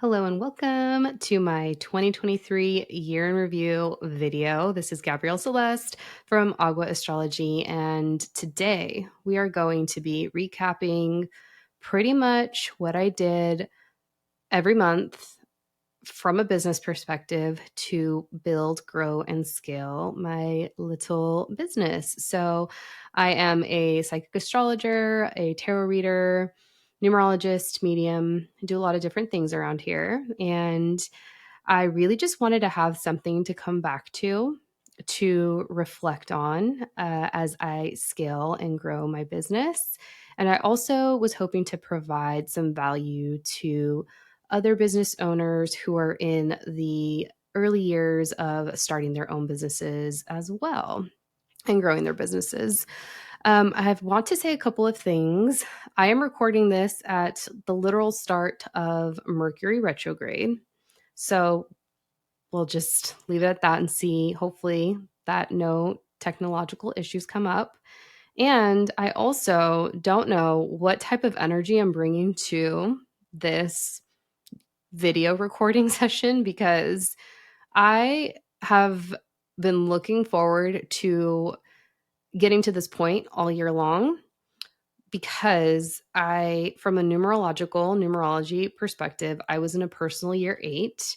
Hello and welcome to my 2023 year in review video. This is Gabrielle Celeste from Agua Astrology, and today we are going to be recapping pretty much what I did every month from a business perspective to build, grow, and scale my little business. So, I am a psychic astrologer, a tarot reader, numerologist, medium. I do a lot of different things around here. And I really just wanted to have something to come back to reflect on as I scale and grow my business. And I also was hoping to provide some value to other business owners who are in the early years of starting their own businesses as well and growing their businesses. Want to say a couple of things. I am recording this at the literal start of Mercury retrograde. So we'll just leave it at that and see, hopefully, that no technological issues come up. And I also don't know what type of energy I'm bringing to this video recording session because I have been looking forward to getting to this point all year long because from a numerology perspective, I was in a personal year 8.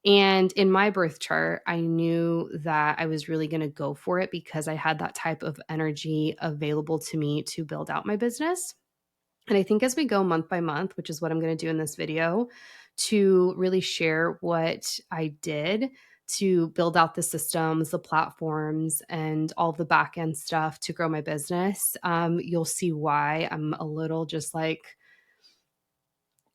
And in my birth chart, I knew that I was really going to go for it because I had that type of energy available to me to build out my business. And I think as we go month by month, which is what I'm going to do in this video, to really share what I did to build out the systems, the platforms, and all the back end stuff to grow my business, you'll see why I'm a little just like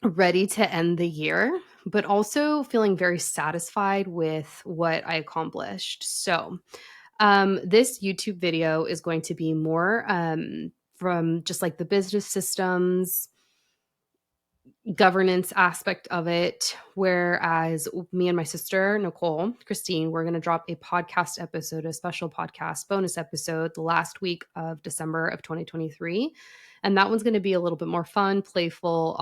ready to end the year, but also feeling very satisfied with what I accomplished. So, this YouTube video is going to be more from just like the business systems, governance aspect of it. Whereas me and my sister, Nicole, Christine, we're going to drop a podcast episode, a special podcast bonus episode the last week of December of 2023. And that one's going to be a little bit more fun, playful,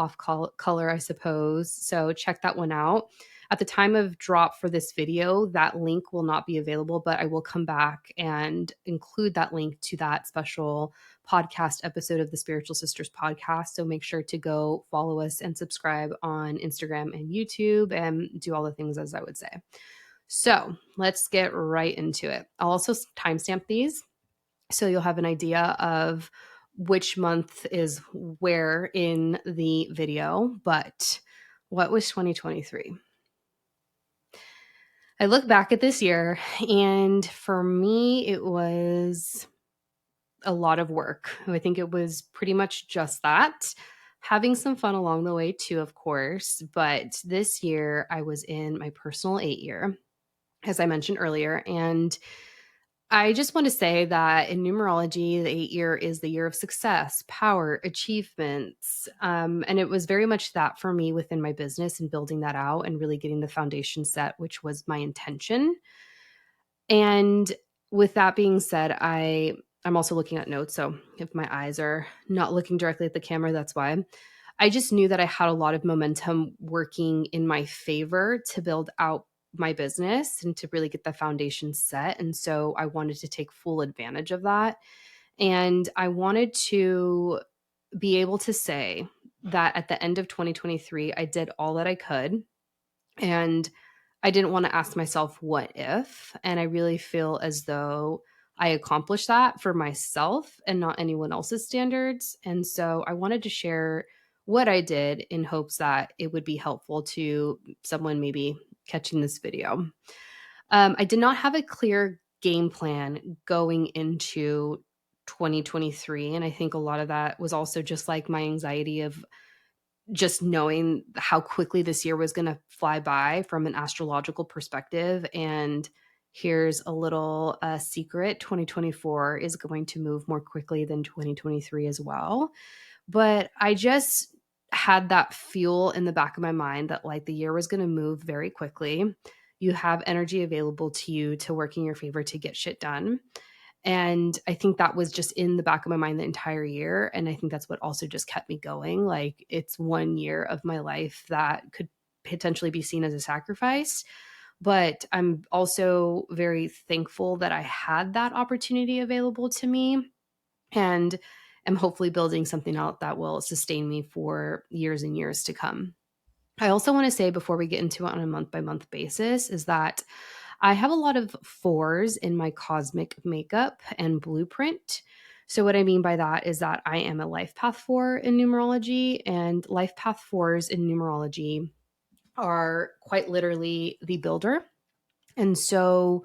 color, I suppose. So check that one out. At the time of drop for this video, that link will not be available, but I will come back and include that link to that special podcast episode of the Spiritual Sisters podcast. So make sure to go follow us and subscribe on Instagram and YouTube and do all the things as I would say. So let's get right into it. I'll also timestamp these so you'll have an idea of which month is where in the video. But what was 2023? I look back at this year, and for me, it was a lot of work. I think it was pretty much just that. Having some fun along the way, too, of course. But this year, I was in my personal 8 year, as I mentioned earlier. And I just want to say that in numerology, the 8 year is the year of success, power, achievements. And it was very much that for me within my business and building that out and really getting the foundation set, which was my intention. And with that being said, I'm also looking at notes. So if my eyes are not looking directly at the camera, that's why. I just knew that I had a lot of momentum working in my favor to build out my business and to really get the foundation set. And so I wanted to take full advantage of that. And I wanted to be able to say that at the end of 2023, I did all that I could. And I didn't want to ask myself, what if? And I really feel as though I accomplished that for myself and not anyone else's standards. And so I wanted to share what I did in hopes that it would be helpful to someone maybe catching this video. I did not have a clear game plan going into 2023. And I think a lot of that was also just like my anxiety of just knowing how quickly this year was going to fly by from an astrological perspective. And here's a little secret: 2024 is going to move more quickly than 2023 as well. But I just had that fuel in the back of my mind that like the year was going to move very quickly. You have energy available to you to work in your favor to get shit done. And I think that was just in the back of my mind the entire year. And I think that's what also just kept me going. Like, it's one year of my life that could potentially be seen as a sacrifice. But I'm also very thankful that I had that opportunity available to me, and am hopefully building something out that will sustain me for years and years to come. I also want to say before we get into it on a month by month basis is that I have a lot of fours in my cosmic makeup and blueprint. So, what I mean by that is that I am a life path four in numerology, and life path fours in numerology are quite literally the builder. And so,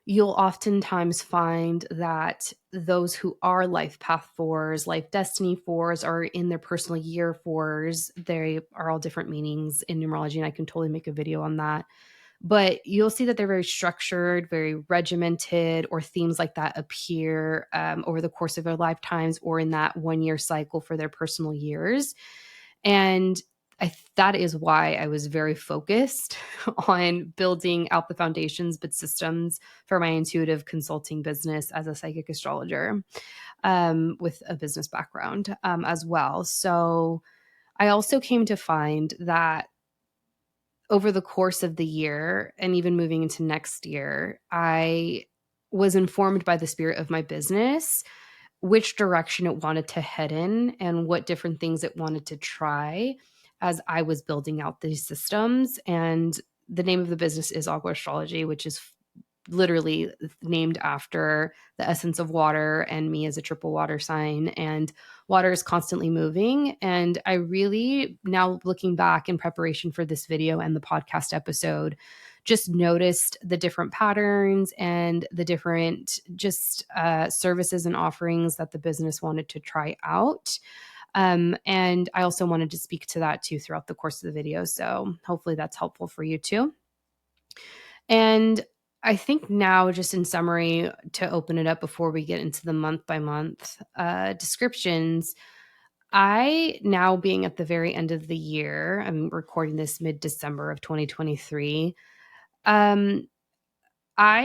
you'll oftentimes find that those who are life path fours, life destiny fours, are in their personal year fours. They are all different meanings in numerology, and I can totally make a video on that. But you'll see that they're very structured, very regimented, or themes like that appear over the course of their lifetimes or in that 1 year cycle for their personal years. And that is why I was very focused on building out the foundations, but systems for my intuitive consulting business as a psychic astrologer with a business background as well. So I also came to find that over the course of the year and even moving into next year, I was informed by the spirit of my business which direction it wanted to head in and what different things it wanted to try as I was building out these systems. And the name of the business is Agua Astrology, which is literally named after the essence of water and me as a triple water sign. And water is constantly moving. And I really, now looking back in preparation for this video and the podcast episode, just noticed the different patterns and the different just services and offerings that the business wanted to try out. And I also wanted to speak to that too throughout the course of the video. So hopefully that's helpful for you too. And I think now, just in summary, to open it up before we get into the month by month descriptions, I now being at the very end of the year, I'm recording this mid-December of 2023. I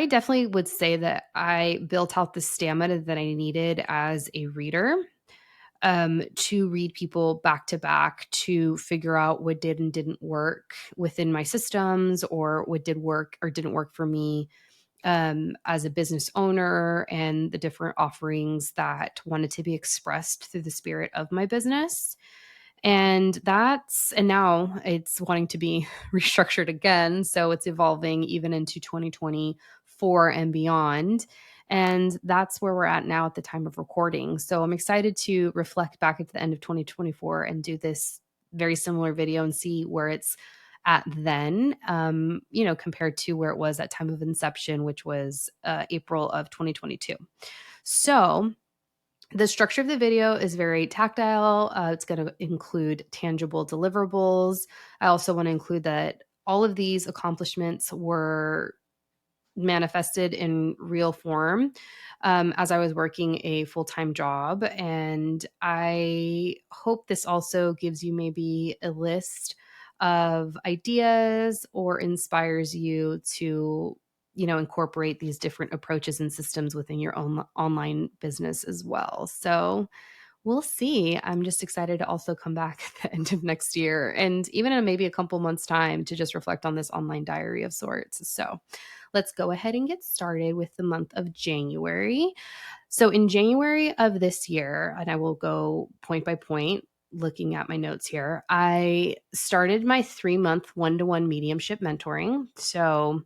definitely would say that I built out the stamina that I needed as a reader to read people back to back to figure out what did and didn't work within my systems, or what did work or didn't work for me as a business owner, and the different offerings that wanted to be expressed through the spirit of my business. And now it's wanting to be restructured again. So it's evolving even into 2024 and beyond. And that's where we're at now at the time of recording. So I'm excited to reflect back at the end of 2024 and do this very similar video and see where it's at then, compared to where it was at time of inception, which was April of 2022. So the structure of the video is very tactile. It's going to include tangible deliverables. I also want to include that all of these accomplishments were manifested in real form as I was working a full-time job. And I hope this also gives you maybe a list of ideas or inspires you to incorporate these different approaches and systems within your own online business as well. So we'll see. I'm just excited to also come back at the end of next year and even in maybe a couple months' time to just reflect on this online diary of sorts. So let's go ahead and get started with the month of January. So in January of this year, and I will go point by point looking at my notes here, I started my 3-month one-to-one mediumship mentoring. So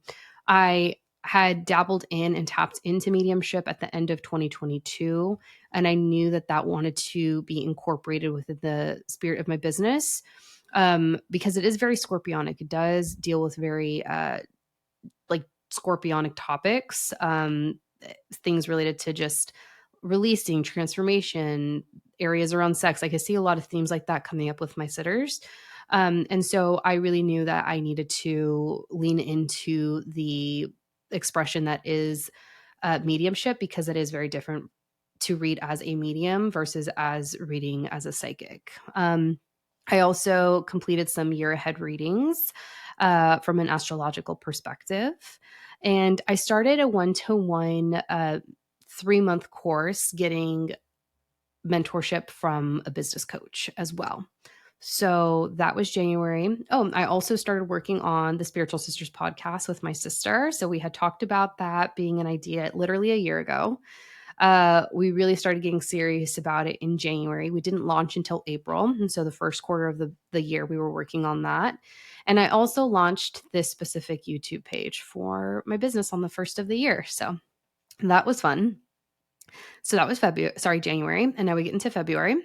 I had dabbled in and tapped into mediumship at the end of 2022. And I knew that that wanted to be incorporated within the spirit of my business because it is very scorpionic. It does deal with very like scorpionic topics, things related to just releasing, transformation, areas around sex. I could see a lot of themes like that coming up with my sitters. And so I really knew that I needed to lean into the expression that is mediumship, because it is very different to read as a medium versus as reading as a psychic. I also completed some year ahead readings from an astrological perspective. And I started a 1-to-1 3-month course getting mentorship from a business coach as well. So that was January. Oh, I also started working on the Spiritual Sisters podcast with my sister. So we had talked about that being an idea literally a year ago. We really started getting serious about it in January. We didn't launch until April. And so the first quarter of the year, we were working on that. And I also launched this specific YouTube page for my business on the first of the year. So that was fun. So that was January. And now we get into February.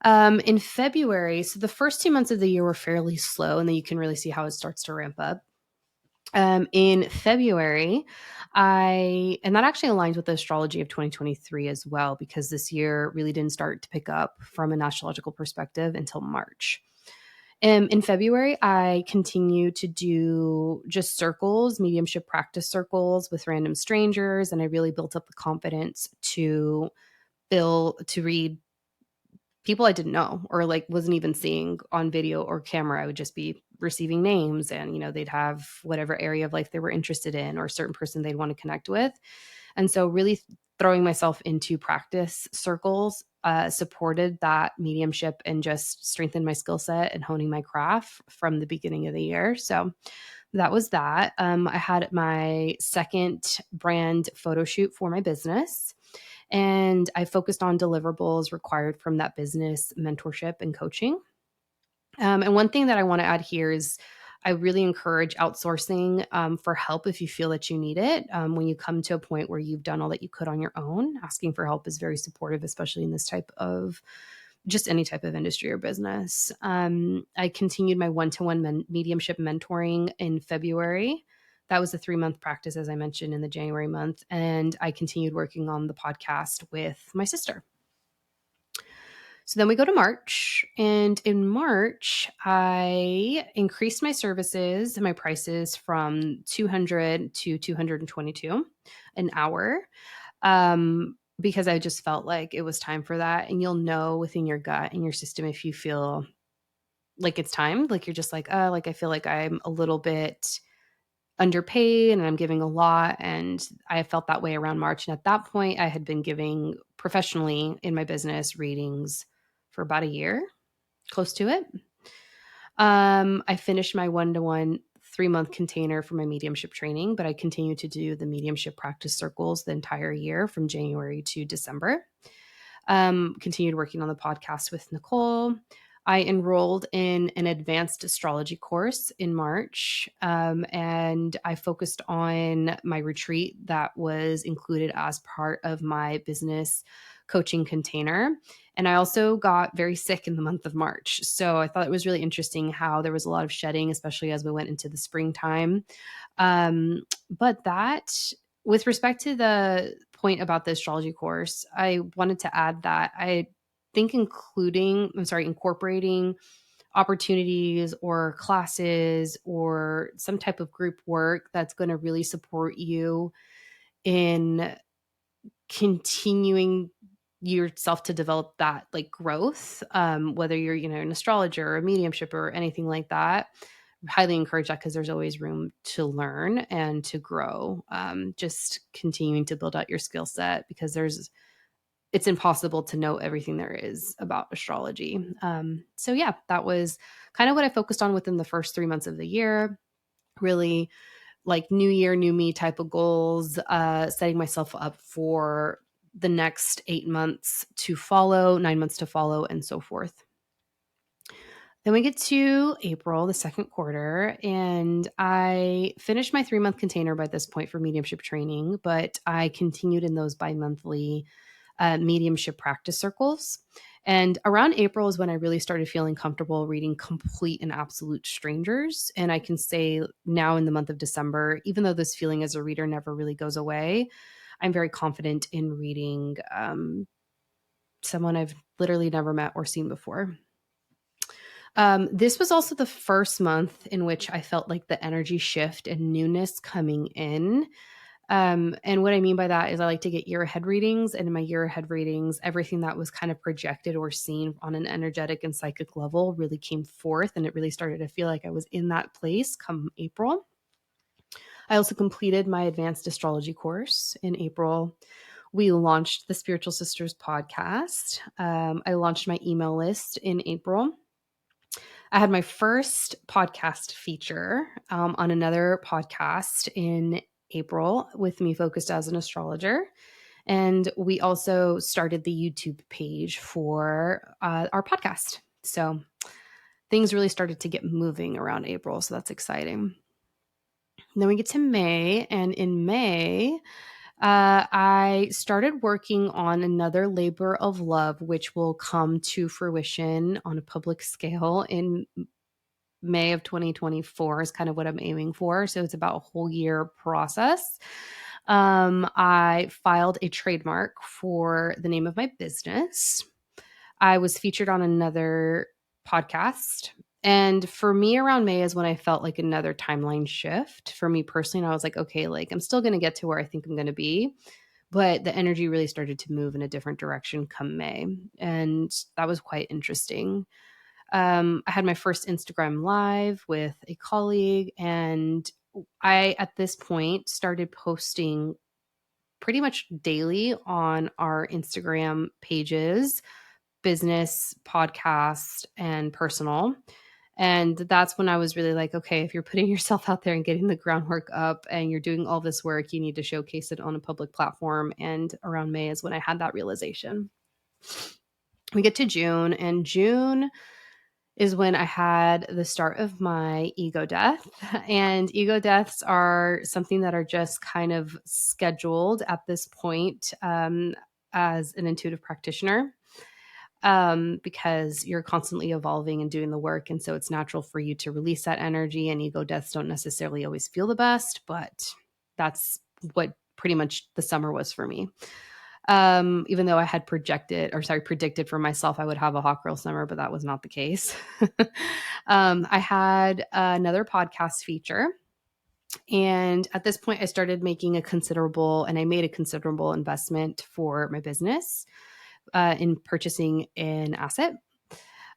In February, so the first 2 months of the year were fairly slow, and then you can really see how it starts to ramp up. In February, and that actually aligns with the astrology of 2023 as well, because this year really didn't start to pick up from an astrological perspective until March. In February, I continued to do just circles, mediumship practice circles with random strangers, and I really built up the confidence to read people I didn't know or like wasn't even seeing on video or camera. I would just be receiving names and, they'd have whatever area of life they were interested in or a certain person they'd want to connect with. And so really throwing myself into practice circles supported that mediumship and just strengthened my skill set and honing my craft from the beginning of the year. So that was that. I had my second brand photo shoot for my business. And I focused on deliverables required from that business mentorship and coaching. And one thing that I want to add here is I really encourage outsourcing for help if you feel that you need it. When you come to a point where you've done all that you could on your own, asking for help is very supportive, especially in this type of just any type of industry or business. I continued my one-to-one mediumship mentoring in February. That was a 3-month practice, as I mentioned, in the January month. And I continued working on the podcast with my sister. So then we go to March. And in March, I increased my services and my prices from 200 to 222 an hour. Because I just felt like it was time for that. And you'll know within your gut and your system if you feel like it's time, like you're just like, like I feel like I'm a little bit underpaid and I'm giving a lot. And I felt that way around March. And at that point, I had been giving professionally in my business readings for about a year, close to it. I finished my one-to-one 3-month container for my mediumship training, but I continued to do the mediumship practice circles the entire year from January to December. Continued working on the podcast with Nicole. I enrolled in an advanced astrology course in March, and I focused on my retreat that was included as part of my business coaching container. And I also got very sick in the month of March. So I thought it was really interesting how there was a lot of shedding, especially as we went into the springtime. But that, with respect to the point about the astrology course, I wanted to add that I think incorporating opportunities or classes or some type of group work that's going to really support you in continuing yourself to develop that like growth, whether you're an astrologer or a mediumship or anything like that. Highly encourage that because there's always room to learn and to grow. Just continuing to build out your skill set because it's impossible to know everything there is about astrology. So yeah, that was kind of what I focused on within the first 3 months of the year. Really like new year, new me type of goals, setting myself up for the next 8 months to follow, 9 months to follow, and so forth. Then we get to April, the second quarter, and I finished my 3-month container by this point for mediumship training, but I continued in those bi-monthly mediumship practice circles. And around April is when I really started feeling comfortable reading complete and absolute strangers. And I can say now in the month of December, even though this feeling as a reader never really goes away, I'm very confident in reading someone I've literally never met or seen before. This was also the first month in which I felt like the energy shift and newness coming in. And what I mean by that is I like to get year ahead readings, and in my year ahead readings, everything that was kind of projected or seen on an energetic and psychic level really came forth, and it really started to feel like I was in that place come April. I also completed my advanced astrology course in April. We launched the Spiritual Sisters podcast. I launched my email list in April. I had my first podcast feature on another podcast in April with me focused as an astrologer. And we also started the YouTube page for our podcast. So things really started to get moving around April. So that's exciting. And then we get to May. And in May, I started working on another labor of love, which will come to fruition on a public scale in May of 2024 is kind of what I'm aiming for. So it's about a whole year process. I filed a trademark for the name of my business. I was featured on another podcast. And for me, around May is when I felt like another timeline shift. For me personally, and I was like, okay, like I'm still going to get to where I think I'm going to be. But the energy really started to move in a different direction come May. And that was quite interesting. I had my first Instagram live with a colleague, and I, at this point, started posting pretty much daily on our Instagram pages, business, podcast, and personal. And that's when I was really like, okay, if you're putting yourself out there and getting the groundwork up and you're doing all this work, you need to showcase it on a public platform. And around May is when I had that realization. We get to June, and June is when I had the start of my ego death. And ego deaths are something that are just kind of scheduled at this point as an intuitive practitioner, because you're constantly evolving and doing the work. And so it's natural for you to release that energy. And ego deaths don't necessarily always feel the best, but that's what pretty much the summer was for me. Even though I had predicted for myself I would have a hot girl summer, but that was not the case. I had another podcast feature. And at this point, I made a considerable investment for my business in purchasing an asset.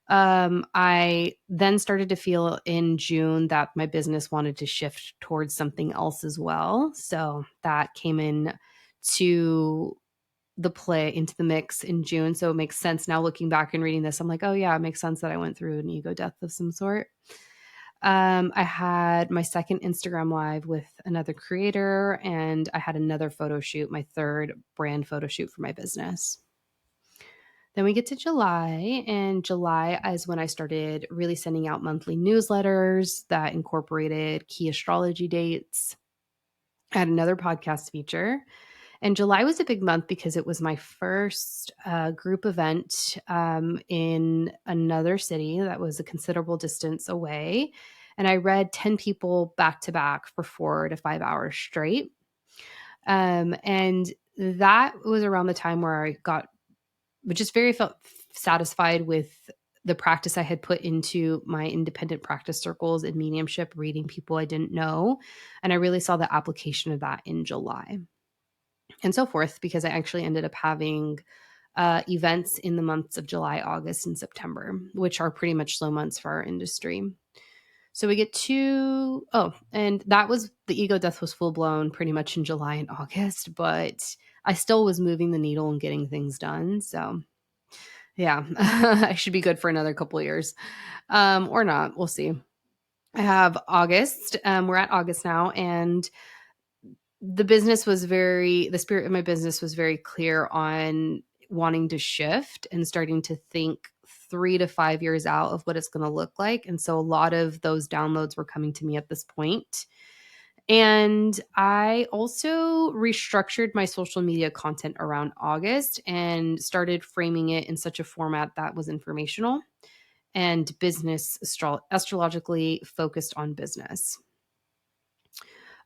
I then started to feel in June that my business wanted to shift towards something else as well. So that came in to into the mix in June. So it makes sense now looking back and reading this. I'm like, oh yeah, it makes sense that I went through an ego death of some sort. I had my second Instagram live with another creator, and I had another photo shoot, my third brand photo shoot for my business. Then we get to July, and July is when I started really sending out monthly newsletters that incorporated key astrology dates. I had another podcast feature. And July was a big month because it was my first group event in another city that was a considerable distance away. And I read 10 people back to back for 4 to 5 hours straight. And that was around the time where felt satisfied with the practice I had put into my independent practice circles and mediumship, reading people I didn't know. And I really saw the application of that in July. And so forth, because I actually ended up having events in the months of July, August, and September, which are pretty much slow months for our industry. So we get to, and that was the ego death was full blown pretty much in July and August, but I still was moving the needle and getting things done. So yeah, I should be good for another couple of years or not. We'll see. I have August. We're at August now, and the spirit of my business was very clear on wanting to shift and starting to think 3 to 5 years out of what it's going to look like. And so a lot of those downloads were coming to me at this point. And I also restructured my social media content around August and started framing it in such a format that was informational and astrologically focused on business.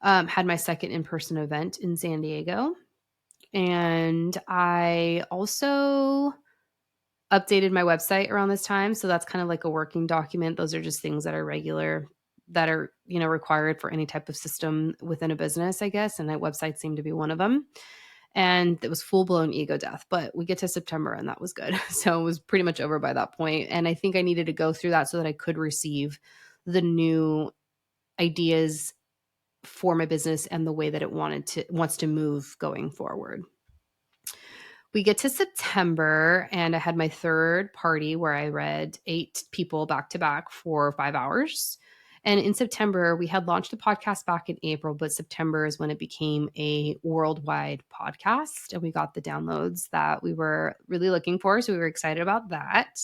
Had my second in-person event in San Diego. And I also updated my website around this time. So that's kind of like a working document. Those are just things that are required for any type of system within a business, I guess. And that website seemed to be one of them. And it was full blown ego death. But we get to September and that was good. So it was pretty much over by that point. And I think I needed to go through that so that I could receive the new ideas for my business and the way that it wants to move going forward. We get to September, and I had my third party where I read 8 people back to back for 5 hours. And in September, we had launched the podcast back in April, but September is when it became a worldwide podcast, and we got the downloads that we were really looking for. So we were excited about that.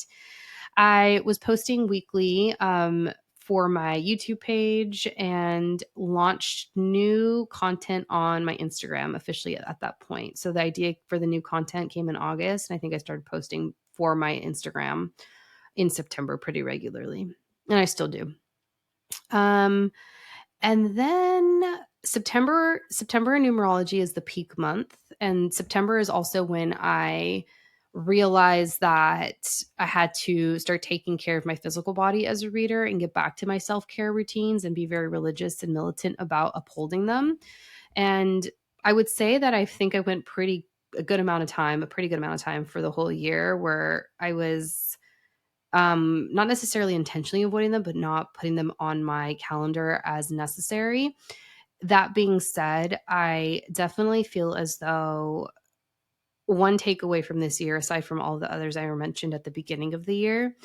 I was posting weekly for my YouTube page and launched new content on my Instagram officially at that point. So the idea for the new content came in August, and I think I started posting for my Instagram in September pretty regularly, and I still do. And then September in numerology is the peak month, and September is also when I realized that I had to start taking care of my physical body as a reader and get back to my self-care routines and be very religious and militant about upholding them. And I would say that I think I went a pretty good amount of time for the whole year where I was not necessarily intentionally avoiding them, but not putting them on my calendar as necessary. That being said, I definitely feel as though one takeaway from this year, aside from all the others I mentioned at the beginning of the year,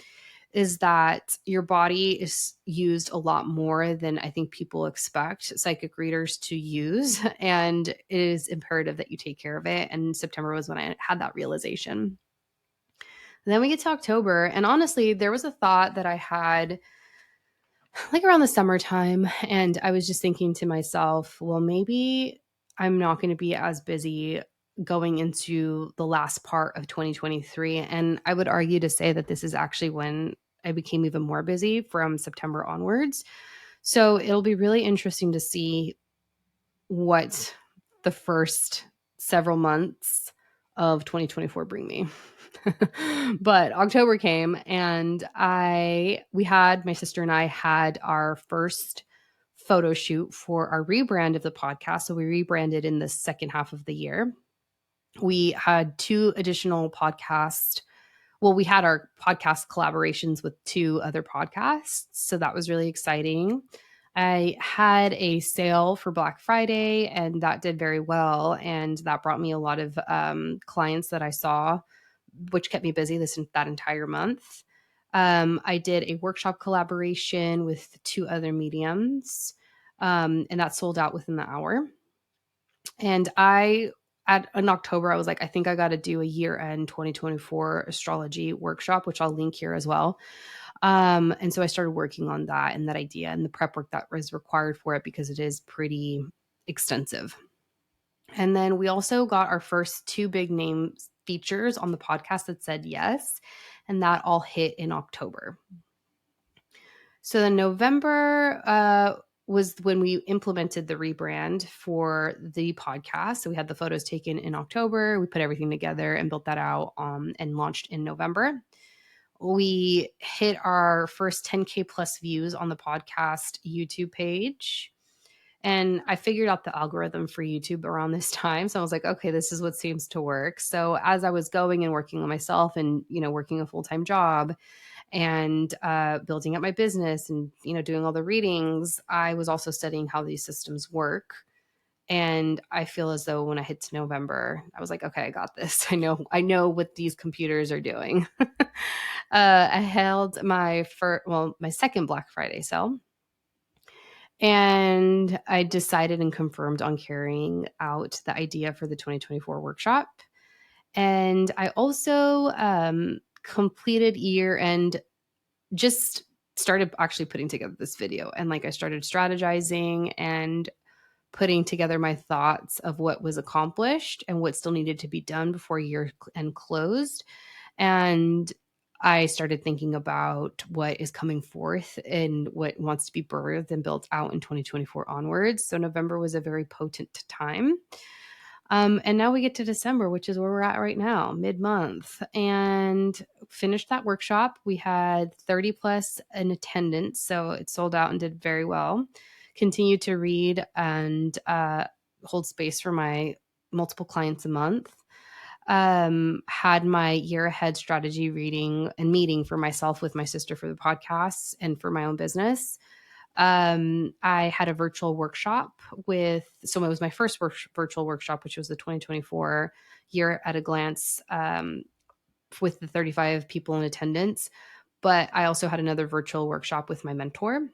is that your body is used a lot more than I think people expect psychic readers to use. And it is imperative that you take care of it. And September was when I had that realization. Then we get to October. And honestly, there was a thought that I had like around the summertime. And I was just thinking to myself, well, maybe I'm not going to be as busy going into the last part of 2023. And I would argue to say that this is actually when I became even more busy from September onwards. So it'll be really interesting to see what the first several months of 2024 bring me. But October came, and my sister and I had our first photo shoot for our rebrand of the podcast. So we rebranded in the second half of the year. We had 2 additional podcasts. Well, we had our podcast collaborations with 2 other podcasts. So that was really exciting. I had a sale for Black Friday, and that did very well. And that brought me a lot of clients that I saw, which kept me busy that entire month. I did a workshop collaboration with 2 other mediums, and that sold out within the hour. And in October, I was like, I think I got to do a year-end 2024 astrology workshop, which I'll link here as well. And so I started working on that and that idea and the prep work that was required for it because it is pretty extensive. And then we also got our first 2 big name features on the podcast that said yes, and that all hit in October. So then November was when we implemented the rebrand for the podcast. So we had the photos taken in October. We put everything together and built that out and launched in November. We hit our first 10K plus views on the podcast YouTube page. And I figured out the algorithm for YouTube around this time. So I was like, okay, this is what seems to work. So as I was going and working on myself and, working a full-time job and building up my business and, doing all the readings, I was also studying how these systems work. And I feel as though when I hit to November, I was like, okay, I got this. I know what these computers are doing. I held my second Black Friday sale. And I decided and confirmed on carrying out the idea for the 2024 workshop. And I also completed year and just started actually putting together this video. And I started strategizing and putting together my thoughts of what was accomplished and what still needed to be done before year end closed. And I started thinking about what is coming forth and what wants to be birthed and built out in 2024 onwards. So November was a very potent time. And now we get to December, which is where we're at right now, mid-month, and finished that workshop. We had 30 plus in attendance, so it sold out and did very well. Continued to read and hold space for my multiple clients a month. Had my year ahead strategy reading and meeting for myself with my sister for the podcasts and for my own business. I had a virtual workshop so it was my first virtual workshop, which was the 2024 year at a glance, with the 35 people in attendance. But I also had another virtual workshop with my mentor.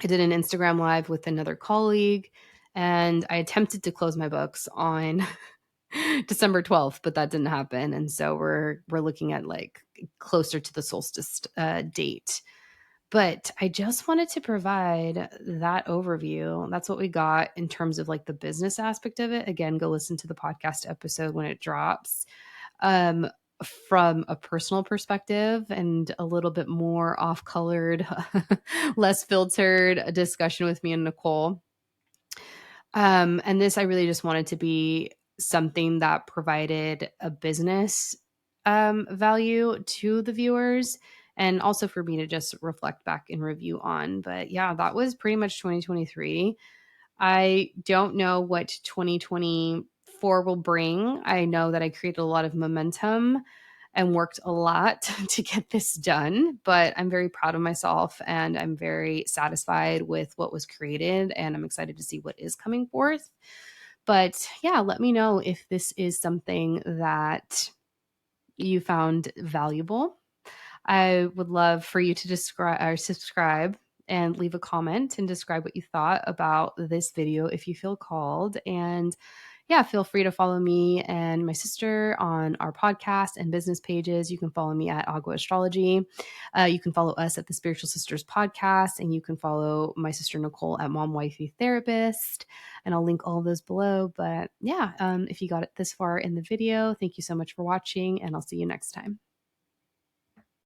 I did an Instagram live with another colleague, and I attempted to close my books on December 12th, but that didn't happen. And so we're looking at like closer to the solstice date. But I just wanted to provide that overview. That's what we got in terms of like the business aspect of it. Again, go listen to the podcast episode when it drops. Um, from a personal perspective and a little bit more off colored, less filtered discussion with me and Nicole. And this, I really just wanted to be something that provided a business value to the viewers and also for me to just reflect back and review on. But yeah, that was pretty much 2023. I don't know what 2024 will bring. I know that I created a lot of momentum and worked a lot to get this done, but I'm very proud of myself and I'm very satisfied with what was created and I'm excited to see what is coming forth. But yeah, let me know if this is something that you found valuable. I would love for you to describe or subscribe and leave a comment and describe what you thought about this video if you feel called. And yeah, feel free to follow me and my sister on our podcast and business pages. You can follow me at Agua Astrology. You can follow us at the Spiritual Sisters Podcast, and you can follow my sister Nicole at Mom Wifey Therapist. And I'll link all of those below. But yeah, if you got it this far in the video, thank you so much for watching, and I'll see you next time.